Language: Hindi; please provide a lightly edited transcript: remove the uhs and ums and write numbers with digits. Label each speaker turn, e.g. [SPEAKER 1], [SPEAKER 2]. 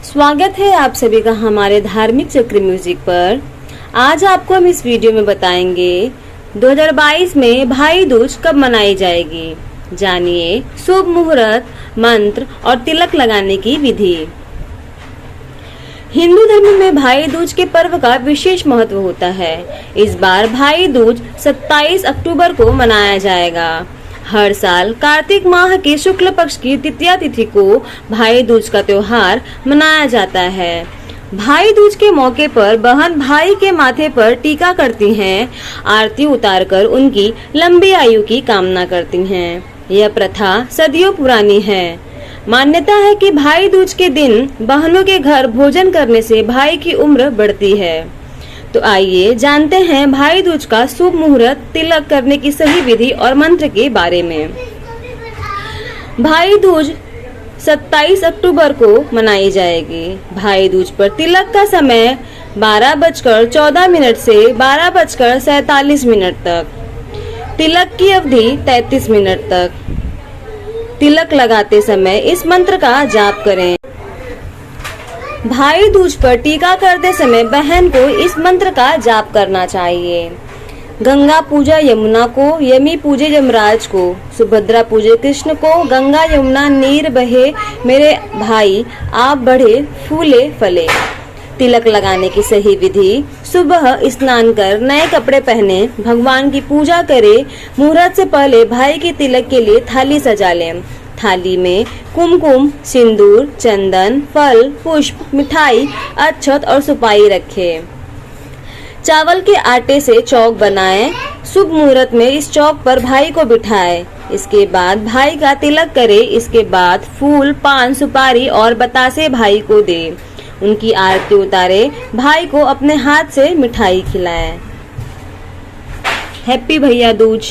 [SPEAKER 1] स्वागत है आप सभी का हमारे धार्मिक चक्र म्यूजिक पर। आज आपको हम इस वीडियो में बताएंगे 2022 में भाई दूज कब मनाई जाएगी। जानिए शुभ मुहूर्त, मंत्र और तिलक लगाने की विधि। हिंदू धर्म में भाई दूज के पर्व का विशेष महत्व होता है। इस बार भाई दूज 27 अक्टूबर को मनाया जाएगा। हर साल कार्तिक माह के शुक्ल पक्ष की तृतीया तिथि को भाई दूज का त्योहार मनाया जाता है। भाई दूज के मौके पर बहन भाई के माथे पर टीका करती हैं, आरती उतारकर उनकी लंबी आयु की कामना करती हैं। यह प्रथा सदियों पुरानी है। मान्यता है कि भाई दूज के दिन बहनों के घर भोजन करने से भाई की उम्र बढ़ती है। तो आइए जानते हैं भाई दूज का शुभ मुहूर्त, तिलक करने की सही विधि और मंत्र के बारे में। भाई दूज 27 अक्टूबर को मनाई जाएगी। भाई दूज पर तिलक का समय 12:14 से 12:47 तक। तिलक की अवधि 33 मिनट तक। तिलक लगाते समय इस मंत्र का जाप करें। भाई दूज पर टीका करते समय बहन को इस मंत्र का जाप करना चाहिए। गंगा पूजा यमुना को, यमी पूजे यमराज को, सुभद्रा पूजे कृष्ण को। गंगा यमुना नीर बहे मेरे भाई, आप बढ़े फूले फले। तिलक लगाने की सही विधि। सुबह स्नान कर नए कपड़े पहने, भगवान की पूजा करे। मुहूर्त से पहले भाई के तिलक के लिए थाली सजा लें। थाली में कुमकुम, सिंदूर, चंदन, फल, पुष्प, मिठाई, अक्षत और सुपारी रखें। चावल के आटे से चौक बनाएं। शुभ मुहूर्त में इस चौक पर भाई को बिठाएं। इसके बाद भाई का तिलक करें। इसके बाद फूल, पान, सुपारी और बतासे भाई को दें। उनकी आरती उतारे। भाई को अपने हाथ से मिठाई खिलाएं। हैप्पी भैया दूज।